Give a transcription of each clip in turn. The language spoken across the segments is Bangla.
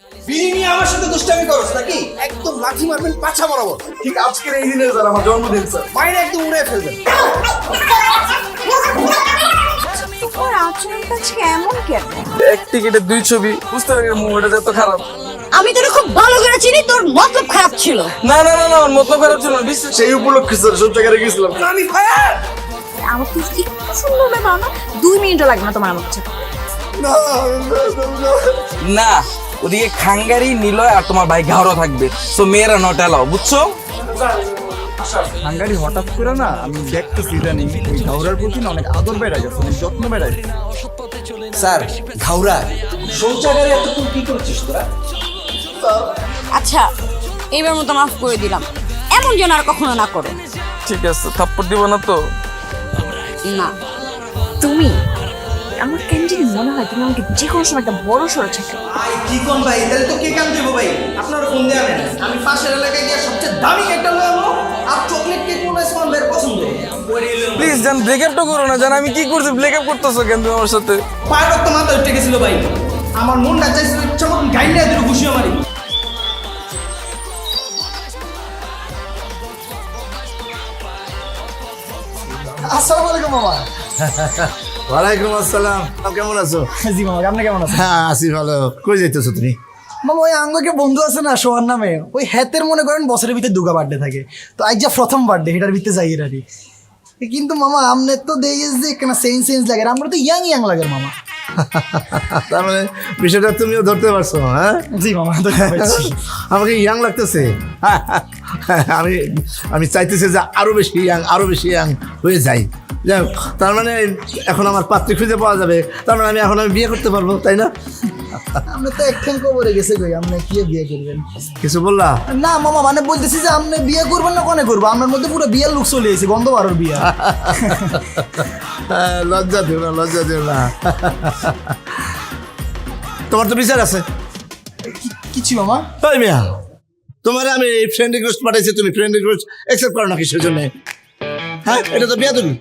বিড়ি নিয়ে আমার সাথে দুষ্টামি করছ নাকি? একদম লাঠি মারবেন পাছা বরাবর। ঠিক আজকের এই দিনে স্যার আমার জন্মদিন স্যার। মাইরে একদম উড়ে ফেলবেন। তোর আচরণটা আজকে এমন কেন? এক টিকিটে 2 ছবি, বুঝতে পারি মুভিটা যত খারাপ। আমি তোর খুব ভালো করে চিনি, তোর মতলব খারাপ ছিল। না না না না, আমার মতলব খারাপ ছিল না, বিশ্বাস। সেই উপলক্ষে স্যার সত্যিকারে গেছিলাম। আমি ফায়ার। আমার তুই একটু সুন্দর হবে না, 2 মিনিটও লাগবে না তোমার আমার কাছে। না না, ওদিকে খাঙ্গারি নিলয় আর তোমার ভাই ঘাওড়া থাকবে, সো মেয়েরা নট এলাও, বুঝছো? হাঙ্গারি হঠাৎ করে না আমি দেখতেছি ইদানিং ওই ঘাওড়ার প্রতি না অনেক আদর বেড়ে গেছে, অনেক যত্ন বেড়ে গেছে। স্যার ঘাউরা শৌচাগারে এতক্ষণ কি করছিস তোরা? আচ্ছা, এইবার মতো মাফ করে দিলাম, এমন যেন আর কখনো না করো। ঠিক আছে, থাপ্পড় দিব না তো? না, তুমি আমার কেন জানি মনে হয় তুমি আমাকে যে কোনো সময় একটা বড় সড়ো ছেলে। ভাই কি কোন ভাই, তাহলে তো কে কাম দেবো ভাই? আপনারা ফোন দিয়ে আনেন, আমি পাশের এলাকায় গিয়ে সবচেয়ে দামি কেকটা লয়ে আনবো। আর চকলেট কেক মনে হয় আমার পছন্দ। প্লিজ জান, ব্রেকআপ তো করো না। জান আমি কি করছি, ব্রেকআপ করতেছো কেন তুমি আমার সাথে? পায়ের রক্ত মাথা উঠে গেছিল ভাই। আমার মনটা চাইছিল ইচ্ছা মতন গাইলে এদের খুশি আমারই। আসসালামু আলাইকুম মামা। ওয়ালাইকুম আসসালাম, কেমন আছো? জি মামা, আপনি কেমন আছেন? হ্যাঁ আছি ভালো। কই যাইতেছো তুমি? মামা ওই আঙ্গকে বন্ধু আছে না সোহান নামে, ওই হ্যাতের মনে করেন বছরের ভিতরে দুগা বার্থডে থাকে, তো আজ যা প্রথম বার্থডে এটার ভিতরে যাই এরারি। কিন্তু মামা আমনে তো দেখেছ যে কেন সেন্স সেন্স লাগে, আমরা তো ইয়াং ইয়াং লাগে মামা। তার মানে বিষয়টা তুমিও ধরতে পারছো? হ্যাঁ জি মামা, ধরতে পারছি। আমাকে ইয়াং লাগতেছে। আমি আমি চাইতেছি যে আরো বেশি ইয়াং হয়ে যাই। যাই হোক, তার মানে এখন আমার পাত্রী খুঁজে পাওয়া যাবে, তার মানে আমি বিয়ে করতে পারবো, তাই না? আপনি তো একখান কবরে গেছে কই, আপনি কি বিয়ে করবেন? কিছু বললা? না মামা, মানে বলতেছি যে আপনি বিয়ে করবেন না, কোনে করবো? আপনার মধ্যে পুরো বিয়ের লুক চলে এসেছে, গন্ধ বারোর বিয়া। লজ্জা দিও না, লজ্জা দিও না। তোমার তো বিচার আছে। কিছু মামা? তাই মিয়া, তোমার আমি ফ্রেন্ড রিকোয়েস্ট পাঠাইছি, তুমি ফ্রেন্ড রিকোয়েস্ট অ্যাকসেপ্ট করো না কিসের জন্য? হ্যাঁ, এটা তো বিয়া তুমি।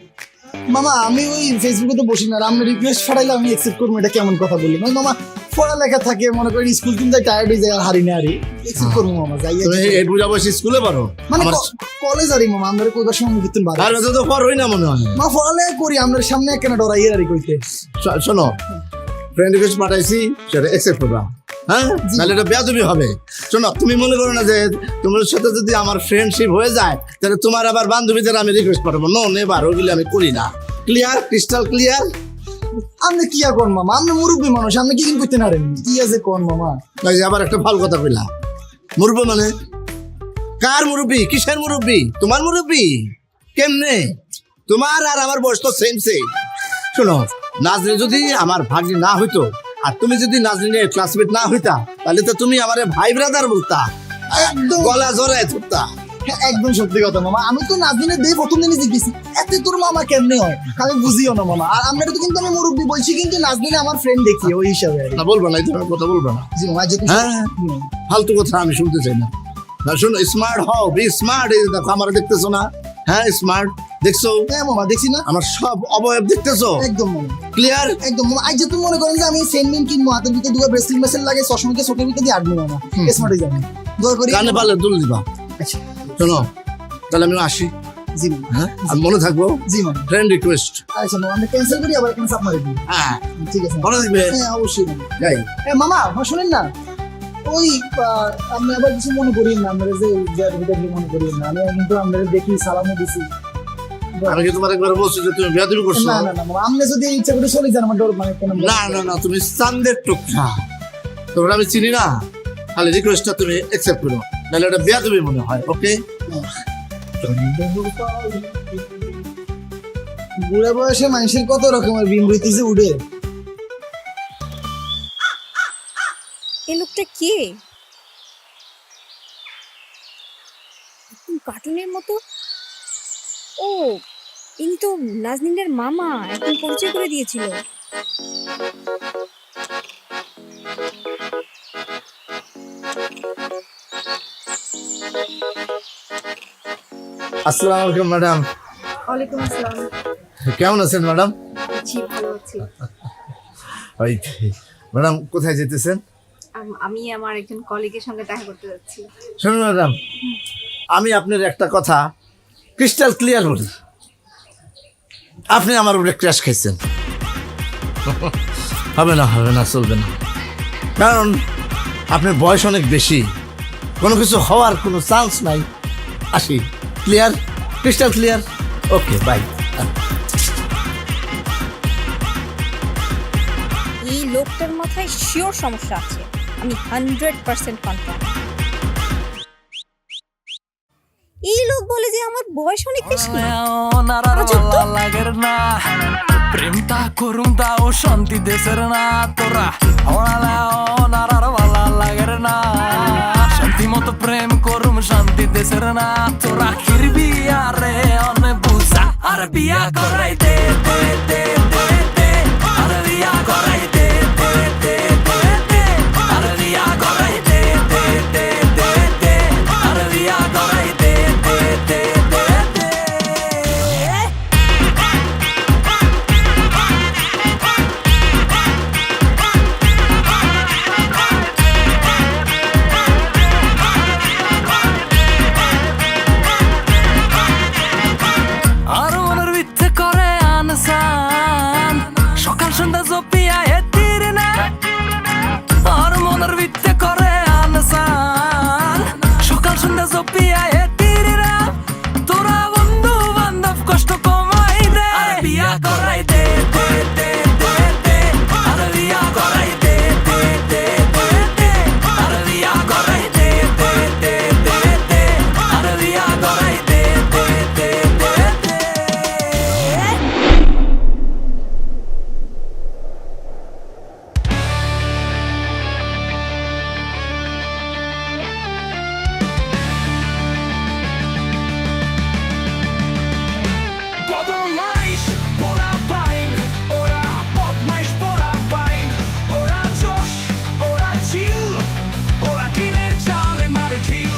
মামা আমি ওই ফেসবুকে তো বসি না, আর আপনি রিকোয়েস্ট পাঠাইলে আমি অ্যাকসেপ্ট করবো, এটা কেমন কথা বলি? মানে মামা পড়ালেখা থাকে, মনে করেন স্কুল কিন্তু টায়ার্ড হয়ে যায়, আর হারি না হারি অ্যাকসেপ্ট করবো মামা, যাই। তুমি এই বুঝা বয়সে স্কুলে পারো? মানে কলেজ আরি মামা, আমরা কইবার সময় কিন্তু বাড়ি আর তো করোই না মনে হয়। মা পড়ালেখা করি, আমরা সামনে কেন ডরাই আরি কইতে। শোনো, ফ্রেন্ড রিকোয়েস্ট পাঠাইছি, সেটা অ্যাকসেপ্ট করবা। হ্যাঁ, নাহলে এটা বেয়াদবি হবে। শোনো, তুমি মনে করো না যে তোমার সাথে যদি আমার ফ্রেন্ডশিপ হয়ে যায় তাহলে তোমার আবার বান্ধবীদের আমি রিকোয়েস্ট পাঠাবো? নো, নেবার, ওগুলি আমি করি না। Clear, crystal clear? আপনি কি আর কোন মামা, আপনি মুরব্বী মানুষ, আপনি কি দিন করতে নারেন? কি আছে কোন মামা? এই যে আবার একটা ভালো কথা কইলা। মুরব্বী মানে কার মুরব্বী? কিসের মুরব্বী? তোমার মুরব্বী? কেমনে? তোমার আর আমার বয়স তো সেম সেম। শোনো, নাজরিন যদি আমার ভাগ্নি না হইতো, আর তুমি যদি নাজরিনের ক্লাসমেট না হইতা, তাহলে তো তুমি আমার ভাই ব্রাদার বলতা, একদম গলা জড়ায় ধরতা। হ্যাঁ, একদম সত্যি কথা মামা। আমি তো নাজদিনের দিয়ে প্রথম দিনই জিজ্ঞেসি এতে তোর মামা কেমনে হয়, আমি বুঝিও না মামা। আর আপনারা তো কিন্তু আমি মুরব্বী বলছি, কিন্তু নাজদিনে আমার ফ্রেন্ড দেখি ওই হিসাবে আর কি। না, বলবো না, এই ধরনের কথা বলবো না। জি মামা, যেহেতু হ্যাঁ, ফালতু কথা আমি শুনতে চাই না। না শোনো, স্মার্ট হও, বি স্মার্ট। এই দেখো, আমার দেখতেছো না? হ্যাঁ, স্মার্ট দেখছো? হ্যাঁ মামা, দেখছি না? আমার সব অবয়ব দেখতেছো? একদম মামা, ক্লিয়ার? একদম মামা। আজ যেহেতু মনে করেন যে আমি সেন্টমেন্ট কিনবো, হাতের ভিতরে দুটো ব্রেসলেট মেসেল লাগে, চশমাকে চোখের ভিতরে দিয়ে আটবো মামা, স্মার্ট হয়ে যাবে। দয়া করি কানে পারলে দুল দিবা। আচ্ছা, শোনো, তাহলে আমি আসি। জি মামা। হ্যাঁ, আমি মনে থাকবো। জি মামা। Friend request. আচ্ছা মামা, আমরা ক্যান্সেল করি, আবার এখানে চাপ মারি দিই। হ্যাঁ, ঠিক আছে মনে থাকবে। হ্যাঁ অবশ্যই মামা। যাই। মামা শুনেন না, ওই আপনি আবার কিছু মনে করিয়েন না, আমরা যে মনে করিয়েন না, আমি কিন্তু আমরা দেখি সালামও দিছি। আমি কি তোমার একবার বলছি যে তুমি বেয়াদবি করছো? না না না মামা, আপনি যদি ইচ্ছা করে চলে যান আমার ডর, মানে কেন? না না না, তুমি চান্দের টুকরা, তোমরা আমি চিনি না। খালি রিকোয়েস্টটা তুমি অ্যাকসেপ্ট করো, নাহলে এটা বেয়াদবি মনে হয়। ওকে? বুড়া বয়সে মানুষের কত রকমের বিমৃতিতে উঠে। এই লোকটা কে? কার্টুনের মতো। ও, ইনি তো নাজনীনের মামা, এখন পরিচয় করে দিয়েছিল। আসসালামু আলাইকুম ম্যাডাম। ওয়ালাইকুম আসসালাম। কেমন আছেন ম্যাডাম? জি ভালো আছি। ওই ম্যাডাম, কোথায় যেতেছেন? আমি আমার একজন কলিগের সঙ্গে দেখা করতে যাচ্ছি। শুনুন ম্যাডাম, আমি আপনার একটা কথা ক্রিস্টাল ক্লিয়ার বলি, আপনি আমার উপরে ক্র্যাশ খাইছেন। হবে না, চলবে না, কারণ আপনার বয়স অনেক বেশি, কোনো কিছু হওয়ার কোনো চান্স নাই। আসি, clear, crystal clear. Okay, bye. এই লোকটার মাথায় শিওর সমস্যা আছে, আমি 100% কনফার্ম। এই লোক বলে যে আমার বয়স অনেক বেশি। লাগের না প্রেমটা করুম তাও শান্তি দেশের না তোরা নারার ভালা লাগের না শান্তি মতো প্রেম করুম শান্তি দেশের না তোরা খিরবি আরে অনে বুঝা আর বিয়া করাই দে দে দে দে দে আর বিয়া করাই দে দে দে দে দে আর বিয়া করাই দে দে দে দে দে আর বিয়া করাই দে দে দে দে দে আর মনের ভিত্তে করে আনসান সকাল সন্ধ্যা জপিয়া হেতির না আর মনের ভিত্তে করে আনসান সকাল সন্ধ্যা জপিয়া হেতির না তোরা বন্ধু বান্ধব কষ্ট কমাই দে আর বিয়া করাই দে দে দে দে দে আর বিয়া করাই দে দে দে দে দে আর বিয়া করাই দে দে দে দে দে আর বিয়া করাই দে দে দে দে দে বদমাইশ পোড়া পাইন ওরা বদমাইশ পোড়া পাইন ওরা জোশ ওরা চিল ওরা কিনের চালে মারে ঢিল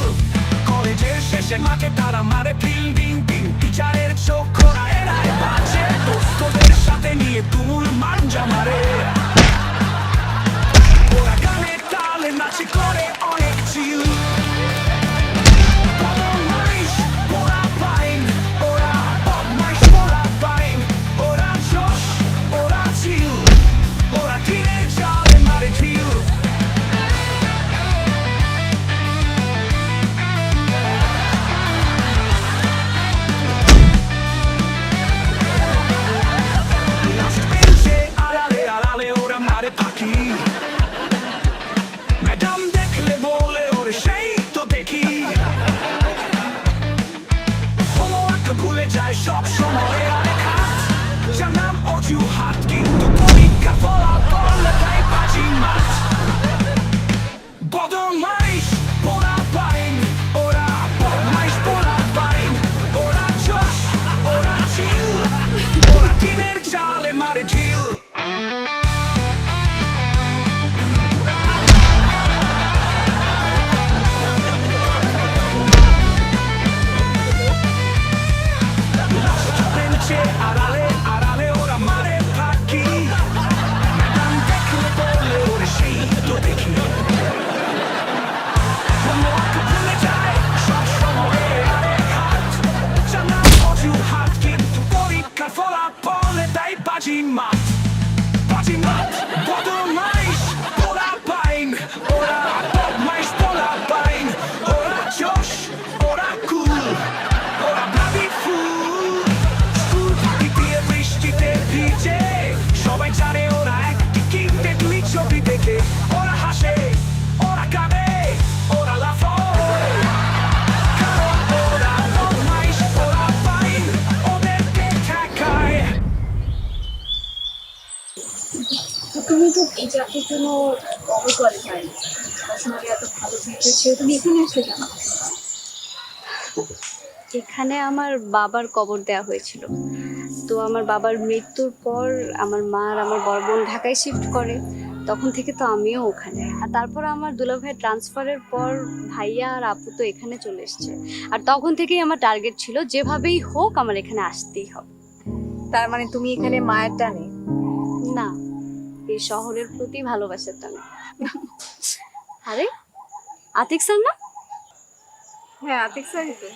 কলেজের শেষে মাকে তারা মারে ফিল্ডিং টিম টিচারের চোখ খোলা এরাই বাজে দোস্তদের সাথে নিয়ে তুমুল মাঞ্জা মারে ওরা গানের তালে নাচে করে অনেক চিল বদমাইশ পোড়া পাইন ওরা বদমাইশ পোড়া পাইন ওরা জোশ ওরা চিল ওরা কিনের চালে মারে ঢিল বেঞ্চে আড়ালে আড়ালে ওরা মারে ফাঁকি ম্যাডাম দেখলে বলে ওরে সেই তো দেখি হোমওয়ার্ক ভুলে যায় সব সময় অনেক হাত জানাম অজুহাত কিন্তু পরীক্ষা ফলাফল তাই বাজি মাঠ বদমাইশ পোড়া পাইন ওরা বদমাইশ পোড়া পাইন ওরা জোশ ওরা চিল ওরা টিনের চালে মারে ঢিল বেঞ্চে আড়ালে আড়ালে ওরা মারে ফাঁকি ম্যাডাম দেখলে বলে ওরে সেই তো দেখি হোমওয়ার্ক ভুলে যায় সব সময় অনেক হাত জানাম অজুহাত কিন্তু পরীক্ষার ফলাফলে তাই বাজি মাঠ বদমাইশ পোড়া পাইন ওরা বদমাইশ পোড়া পাইন ওরা জোশ ওরা কুল ওরা ব্লাডি ফুল স্কুল ফাঁকি দিয়ে বৃষ্টিতে ভিজে সবাই জানে ওরা একটি কিনতে দুই ছবি দেখে ওরা হাসে ওরা কাঁদে ওরা লাফায় কারণ ওরা বদমাইশ পোড়া পাইন ওদেরকে ঠেকায় তুমি তো এই চাকরির জন্য অবকোয়ালিফাইড, পড়াশোনাটা এত ভালো শিখেছো, তুমি এখানে আসলে কেন? এখানে আমার বাবার কবর দেওয়া হয়েছিল, তো আমার বাবার মৃত্যুর পর আমার মা আর আমার বড় বোন ঢাকায় শিফট করে, তখন থেকে তো আমিও ওখানে। আর তারপর আমার দুলাভাই ট্রান্সফারের পর ভাইয়া আর আপু তো এখানে চলে এসছে, আর তখন থেকেই আমার টার্গেট ছিল যেভাবেই হোক আমার এখানে আসতেই হবে। তার মানে তুমি এখানে মায়ের টানে? না, এই শহরের প্রতি ভালোবাসার টানে। আরে আতিক স্যার না? হ্যাঁ আতিক স্যারই তো।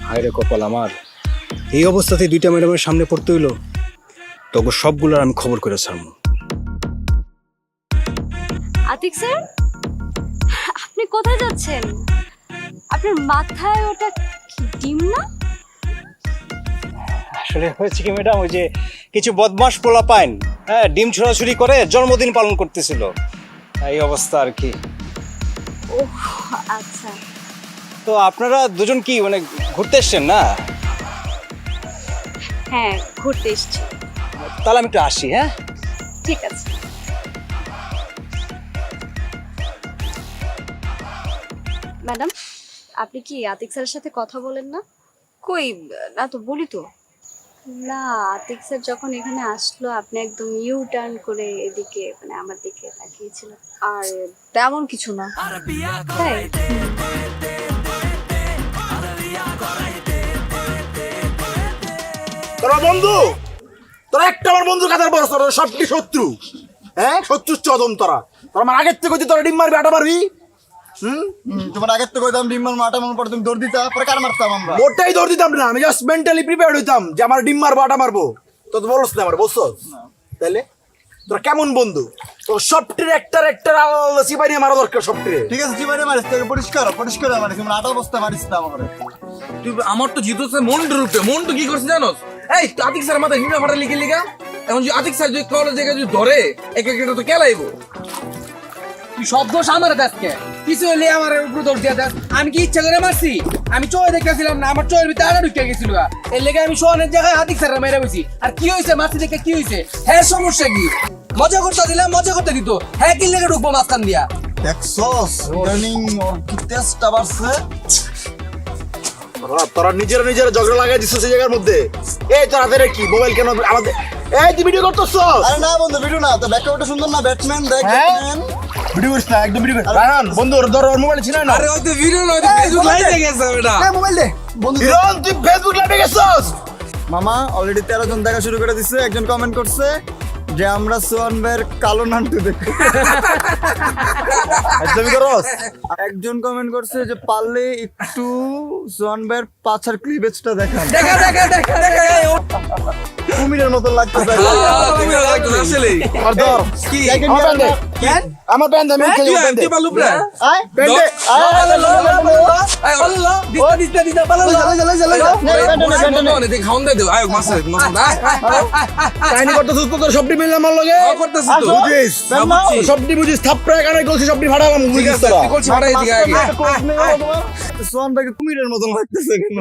হায় রে কপাল আমার, এই অবস্থাতে দুইটা ম্যাডামের সামনে পড়তে হইলো, তখন সবগুলোর আমি খবর করে ছাড়বো। আতিক স্যার, আপনি কোথায় যাচ্ছেন? আপনার মাথায় ওটা কি ডিম না? আসলে হয়েছে কি ম্যাডাম, ওই যে কিছু বদমাস পোলা পাইন, হ্যাঁ, ডিম ছোড়াছুড়ি করে জন্মদিন পালন করতেছিল, এই অবস্থা আর কি। ওহ আচ্ছা। তো আপনারা দুজন কি মানে ঘুরতে এসছেন না? হ্যাঁ ঘুরতে এসেছি। তাহলে আমি একটু আসি। হ্যাঁ ঠিক আছে। ম্যাডাম, আপনি কি আতিক স্যারের সাথে কথা বলেন না? কই না তো, বলি তো। না, আতিক স্যার যখন এখানে আসলো আপনি একদম ইউ টার্ন করে এদিকে মানে আমার দিকে তাকিয়েছিলেন। আর তেমন কিছু না। তাই? তোরা বন্ধু, তোরা একটা আমার বন্ধুর কাতার বড়, তোরা সবটি শত্রু। হ্যাঁ, শত্রুর চদম তোরা। তোরা আমার আগের থেকে তোরা ডিম মারবি, আটা মারবি। তোমার আগের তো কইতাম ডিম মারবো আটা মারবো, পরে তুমি দৌড় দিতা, পরে কার মারতাম আমরা? মোটেই দৌড় দিতাম না, আমি জাস্ট মেন্টালি প্রিপেয়ার্ড হইতাম যে আমার ডিম মারবো, আটা মারবো। তো বলছ না আমার, বলছস? তাইলে তোরা কেমন বন্ধু? তো সবটির একটার আলাদা সিপাই নিয়ে মারা দরকার সবটিরে। ঠিক আছে, জীবনে মারিস তোকে পরিষ্কার মারিস, তুমি আটা বস্তা মারিস না আমার। তুই আমার তো জিতছে মন্টু রূপে। মন্টু কি করছে জানোস? এই আতিক স্যার মাথায় হিমা ফাটা লিখে লিখা, এখন যদি আতিক স্যার যদি কলের জায়গায় যদি ধরে এক একটা তো কেলাইবো। তুই সব দোষ আমার কাছে কিছু হলে আমার উপর দোষ দিয়ে দেস। আমি কি ইচ্ছা করে মারছি? আমি চোখে দেখতেছিলাম না, আমার চোখের ভিতরে আড়া ঢুকে গেছিল। এর লেগে আমি সোহানের জায়গায় আতিক স্যার মেরে বসি। আর কি হয়েছে মারছি দেখে কি হয়েছে? হ্যাঁ সমস্যা কি? মজা করতে দিলাম, মজা করতে দিত। হ্যাঁ কি লেগে ঢুকবো মাঝখান দিয়া? দেখছস ইদানিং ওর কি টেস্টটা বাড়ছে। তোরা নিজেরা ঝগড়া লাগাই দিচ্ছ সেই জায়গার মধ্যে। এই তোরা হাতে কি মোবাইল কেন আমাদের? এই তুই ভিডিও করতেছ? আরে না বন্ধু, ভিডিও না তো, ব্যাকআউটটা সুন্দর না, ব্যাটম্যান দেখ। ভিডিও করিস না, একদম ভিডিও করিস। রায়হান বন্ধু, ওর মোবাইল ছিল না। আরে ওই তো ভিডিও না, ওই তো ফেসবুক লাইভে গেছে ওটা। মোবাইল দে বন্ধু। হিরণ তুই ফেসবুক লাইভে গেছস? মামা অলরেডি 13 জন দেখা শুরু করে দিচ্ছে। একজন কমেন্ট করছে যে আমরা সোহান ভাইয়ের কালো নান্টু দেখি। একদমই করস। একজন কমেন্ট করছে যে পারলে একটু সোহান ভাইয়ের পাছার ক্লিভেজটা দেখান, দেখা দেখা দেখা দেখা কুমিরের মতো লাগতেছে। তুমি লাগতো আসলে। আর ধর কি আমার প্যান্ট দে। আমার প্যান্ট দে, আমি খেয়ে তুই প্যান্ট দে। তুই বালু প্রা আয় প্যান্ট দে। আয় আল্লাহ দিতা বালু দেখ খাওন দে আয় মাসে কাহিনী করতেছিস তো, তোর সবটি মিললাম আমার লগে। করতেছিস তো বুঝিস? সবটি বুঝিস, থাপড়ায় কানে গলছি, সবটি ফাটালাম। ঠিক বুঝিস আছে তোরা? তুই করছিস ভাড়াই দিকে আগে। সোহান ভাইকে কুমিরের মতন লাগতেছে কেন?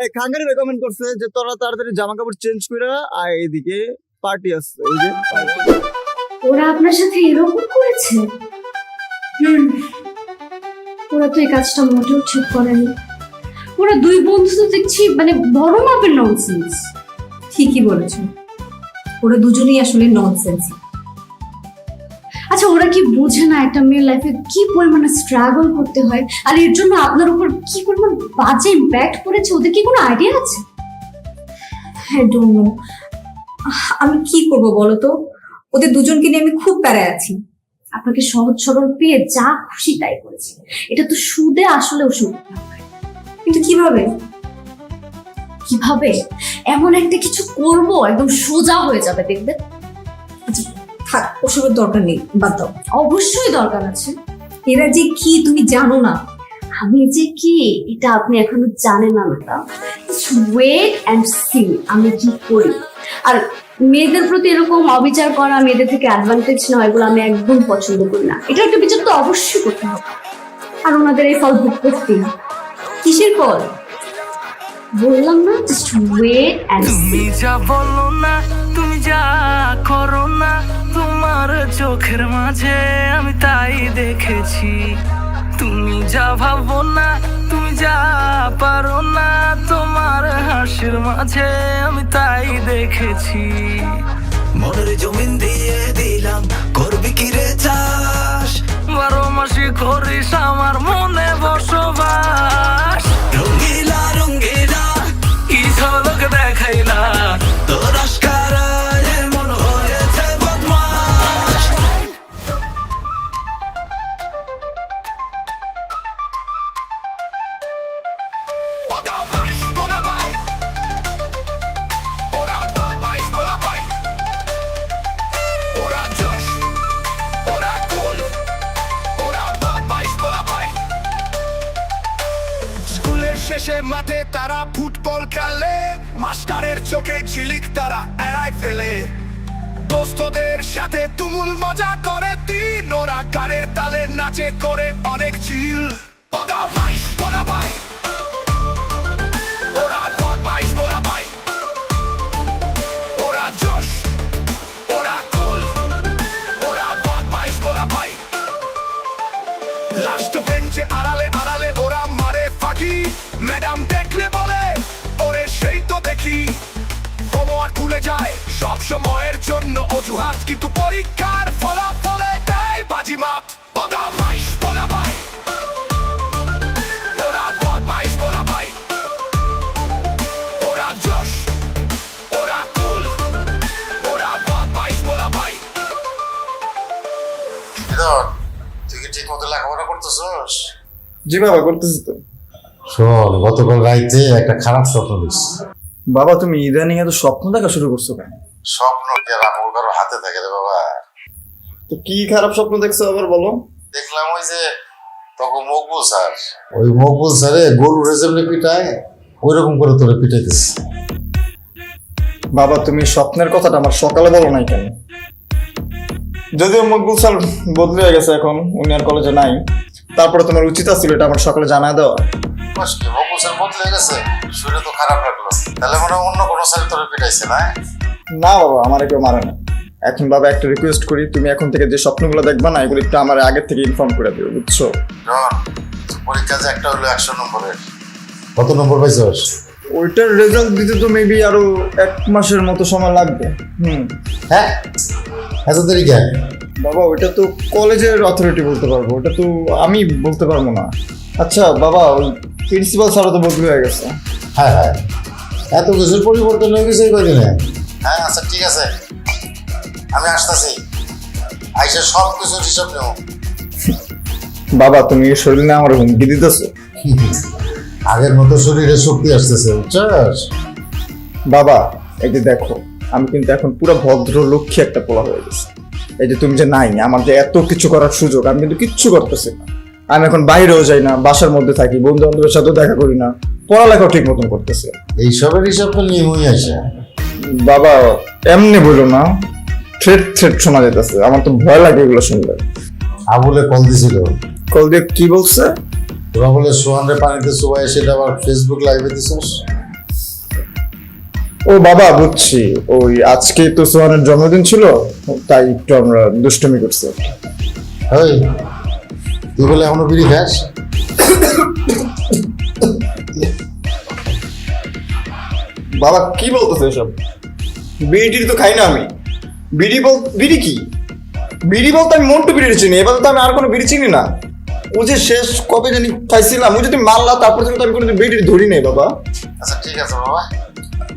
এই খাঙ্গারি ভাই কমেন্ট করছে যে তোরা তাড়াতাড়ি জামা কাপড় চেঞ্জ করে আয়, এদিকে পার্টি আসছে। এই যে ওরা আপনার সাথে এরকম করেছে? ওরা তো এই কাজটা মোটেও ঠিক করেনি। ওরা দুই বন্ধু তো দেখছি মানে বড় মাপের ননসেন্স। ঠিকই বলেছো, ওরা দুজনেই আসলে ননসেন্স। আচ্ছা ওরা কি বোঝে না একটা মেয়ের লাইফে কি পরিমাণে স্ট্রাগল করতে হয়, আর এর জন্য আপনার উপর কি পরিমাণ বাজে ইম্প্যাক্ট পড়েছে? ওদের কি কোনো আইডিয়া আছে? হ্যাঁ ডোন্ট নো, আমি কি করব বলো তো? ওদের দুজনকে নিয়ে আমি খুব প্যারায় আছি। আপনাকে সহজ সরল পেয়ে যা খুশি তাই করেছে। এটা তো সুদে আসলেও সুদ। কিন্তু কিভাবে? কিভাবে? এমন একটা কিছু করব একদম সোজা হয়ে যাবে, দেখবে। আচ্ছা থাক, ওসবের দরকার নেই, বাদ দাও। অবশ্যই দরকার আছে। এরা যে কি তুমি জানো না। আমি যে কি এটা আপনি এখনো জানেন না ম্যাডাম। ওয়েট অ্যান্ড সি আমি কি করি। আর মেয়েদের প্রতি এরকম অবিচার করা, মেয়েদের থেকে অ্যাডভান্টেজ নেওয়া, এগুলো আমি একদম পছন্দ করি না। এটা একটা বিচার তো অবশ্যই করতে হবে, আর ওনাদের এই ফল ভোগ করতেই হবে। কিসের ফল? বললাম না, জাস্ট ওয়েট অ্যান্ড সি। তুমি যা বলো না, তুমি যা করো না, তোমার চোখের মাঝে আমি তাই দেখেছি। তুমি যা ভাবো না, তুমি যা পারো না, তোমার হাসির মাঝে আমি তাই দেখেছি। মনের জমিন দিয়ে দিলাম, করবি কি রে চাষ? 12 মাসই করিস আমার মনে বসবাস। রঙ্গিলা রঙ্গিলা কি ঝলক দেখাইলা, তোর আশকারা এমন হয়েছে বদমাস। মাস্টারের চোখে ঝিলিক তারা এড়ায় ফেলে দোস্তদের সাথে তুমুল মজা করে দিন ওরা গানের তালে নাচে করে অনেক চিল ওরা ভাই ওরা বদমাইশ ওরা ভাই ওরা জোশ ওরা কুল ওরা বদমাইশ ওরা ভাই লাস্ট বেঞ্চে আড়ালে আড়ালে ওরা মারে ফাঁকি ম্যাডাম দেখলে বলে ওরে সেই তো দেখি হোমওয়ার্ক খুলে যায় সব সময়ের জন্য অজুহাত কিন্তু পরীক্ষার ফলাফলে দেয় বাজিমাত বদমাইশ বলা ভাই ওরা বদমাইশ বলা ভাই ওরা জোশ ওরা কুল ওরা বদমাইশ বলা ভাই তুই কি ঠিক মতো লেখাপড়া করতেছস? জি বাবা, করতেছি তো। শোন, গতকাল রাইতে একটা খারাপ স্বপ্ন দেখছি। বাবা তুমি ইদানিং এত স্বপ্ন দেখা শুরু করছো কেন? স্বপ্ন কি আর আমার কারো হাতে থাকে রে বাবা? তো কি খারাপ স্বপ্ন দেখছো আবার বলো। দেখলাম ওই যে তখন মকবুল স্যার, ওই মকবুল স্যারে গরু রেজেমনে পিটায় ওই রকম করে তোরে পিটাইতেছে। বাবা তুমি স্বপ্নের কথাটা আমার সকালে বলো নাই কেন? যদিও মকবুল স্যার বদলে গেছে, এখন উনি আর কলেজে নাই, তারপরে তোমার উচিত ছিল এটা আমার সকালে জানায় দেওয়া। মকবুল স্যার বদলে গেছে, শুনে তো খারাপ লাগলো। তাহলে মনে হয় অন্য কোনো স্যার তোরে পিটাইছে না? না বাবা, আমার কেউ মারে না। এখন বাবা একটা রিকোয়েস্ট করি, তুমি এখন থেকে যে স্বপ্নগুলো দেখবা না, এগুলো একটু আমার আগের থেকে ইনফর্ম করে দিও, বুঝছো? পরীক্ষা যে একটা হলো 100 নম্বরের, কত নম্বর পাইছস? ওইটার রেজাল্ট দিতে তো মেবি আরো 1 মাসের মতো সময় লাগবে। হ্যাঁ, এত দেরি কেন? বাবা ওইটা তো কলেজের অথরিটি বলতে পারবো, ওটা তো আমি বলতে পারবো না। আচ্ছা বাবা, ওই প্রিন্সিপাল স্যারও তো বদলে হয়ে গেছে। হ্যাঁ হ্যাঁ, এত কিছুর পরিবর্তন হয়ে গেছে কদিনে। হ্যাঁ আচ্ছা ঠিক আছে, আমি আসতেছি, আইসা সব কিছুর হিসাব নেব। বাবা তুমি শরীর নিয়ে আমার হুমকি দিতেছো। আগের মতো শরীরে শক্তি আসতেছে, বুঝছস? বাবা এই যে দেখো, আমি কিন্তু এখন পুরো ভদ্র লক্ষ্মী একটা পোলা হয়ে গেছি। এই যে তুমি যে নাই, আমার যে এত কিছু করার সুযোগ, আমি কিন্তু কিচ্ছু করতেছি না। আমি এখন বাইরেও যাই না, বাসার মধ্যে থাকি, বন্ধু বান্ধবের সাথেও দেখা করি না, পড়ালেখাও ঠিক মতন করতেছি। এইসবের হিসাব তো নিয়মই আসে। বাবা এমনি বলো না, থ্রেট শোনা যেতেছে, আমার তো ভয় লাগে এগুলো শুনলে। আবুলে কল দিছিল, কল দিয়ে কি বলছে? তোরা বলে সোহানরে পানিতে চুবাই সেটা আবার ফেসবুক লাইভে দিছিস। ও বাবা বুঝছি, ওই আজকে তো সোহানের জন্মদিন ছিল, তাই একটু আমরা দুষ্টুমি করছি। ওই তুই বলে এখনো বিড়ি খাস? বাবা কি বলতেছে এসব? বিড়ি তো খাই না আমি। বিড়ি কি? বিড়ি বলতে আমি মন্টু বিড়ি চিনি, এবার তো আমি আর কোনো বিড়ি চিনি না। ও যে শেষ কবে জানি খাইছিলাম, ও যদি মারলা তারপর কিন্তু আমি কোনো বিড়ি ধরি নাই বাবা। আচ্ছা ঠিক আছে বাবা,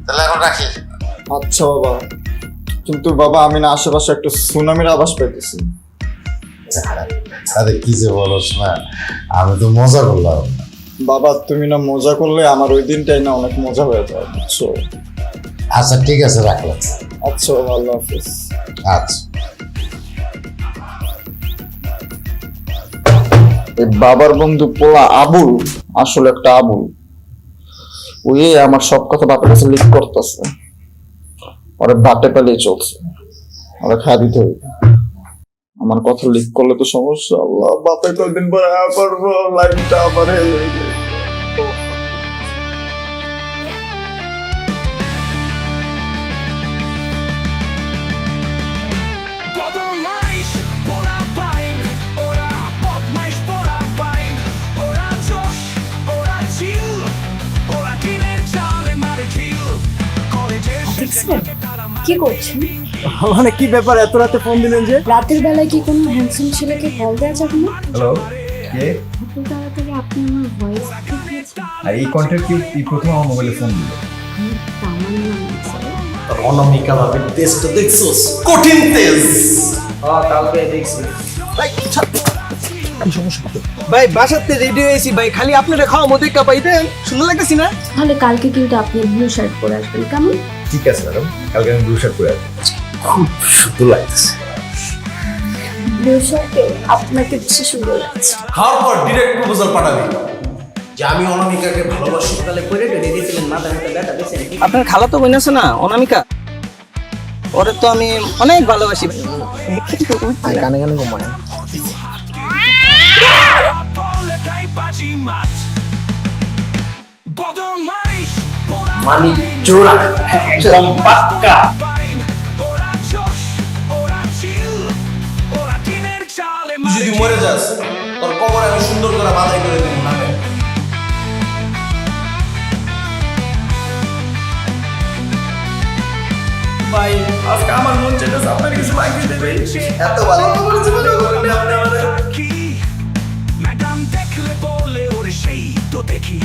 তাহলে এখন রাখি। আচ্ছা বাবা, কিন্তু বাবা আমি না আশেপাশে একটা সুনামির আভাস পেতেছি। আরে কি যে বলস না, আমি তো মজা করলাম। বাবা তুমি না মজা করলে আমার ওই দিনটাই না অনেক মজা হয়ে যায়, বুঝছো? আচ্ছা ঠিক আছে, রাখলাম। আচ্ছা বাবা, আল্লাহ হাফিজ। আচ্ছা। এই বাবার বন্ধু পোলা আবুল আসলে একটা আবুল। ওই আমার সব কথা বাপের কাছে লিক করতেছে, ওরা বাটে পেলেই চলছে, ওরা খাওয়া দিতে হবে। আমার কথা লিক করলে তো সমস্যা। আল্লাহ, বাপে কদিন পরে পারবো, লাইফটা আবার বদমাইশ ওরা বাইন ওরা বদমাইশ ওরা বাইন ওরা জোশ ওরা চিল ওরা দিনের চালে মারে ঢিল কলেজের কি করছেন? মানে কি ব্যাপার, এত রাতে ফোন দিলেন যে? রাতের বেলায় কি কোনো হ্যান্ডসাম ছেলেকে কল দেওয়া যাবে না? হ্যালো, কে? এত তাড়াতাড়ি আপনি আমার ভয়েস দিয়েছেন। আর এই কন্ট্যাক্ট কি প্রথম আমার মোবাইলে ফোন দিল? অনামিকা ভাবে তেজটা দেখছোস? কঠিন তেজ। কালকে দেখছি কি সমস্যা? ভাই, বাসাতে রেডি হয়েছি ভাই, খালি আপনারা খাওয়া মতো একটা পাইতেন, সুন্দর লাগতেছি না? তাহলে কালকে কিন্তু আপনি ব্লু শার্ট পরে আসবেন, কেমন? ঠিক আছে ম্যাডাম, কালকে আমি ব্লু শার্ট পরে আসবো। খুব সুন্দর লাগছে। ব্লু শার্টে আপনাকে বেশি সুন্দর লাগছে। খাওয়ার পর ডিরেক্ট প্রপোজাল পাঠাবি। যে আমি অনামিকাকে ভালোবাসি। আপনার খালা তো বোন আছে না অনামিকা, ওরে তো আমি অনেক ভালোবাসি। গানে গানে ঘুমায়। বলে তাই বাজি মাছ বদমাইশ মানি জোড়া একদম পাক্কা। ওরা জোশ ওরা চিল ওরা দিনের চালে তুই যদি মরে যাস তোর কবর আমি সুন্দর করে বাধাই করে দেবো না। ভাই আজকে আমার মন চাইতেছে আপনার কিছু লাগিয়ে দেবে এত ভালো খবর জীবনে বলেনি আপনি আমাদের। কি ম্যাডাম দেখলে বলে ওরে সেই তো দেখি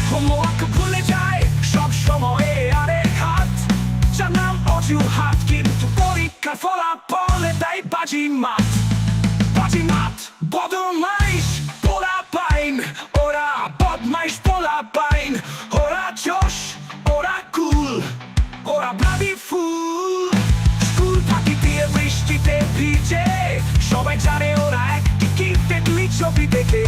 হোমওয়ার্ক ভুলে যায় সব সময়ে আরে হাত জানাম অজুহাত কিন্তু পরীক্ষার ফলাফলে তাই বাজি মাত বদমাইশ পোলা পাইন ওরা বদমাইশ পোলা পাইন ওরা জোশ ওরা কুল ওরা ব্লাডি ফুল স্কুল ফাঁকি দিয়ে বৃষ্টিতে ভিজে সবাই জানে ওরা এক টিকিটে দুই ছবি দেখে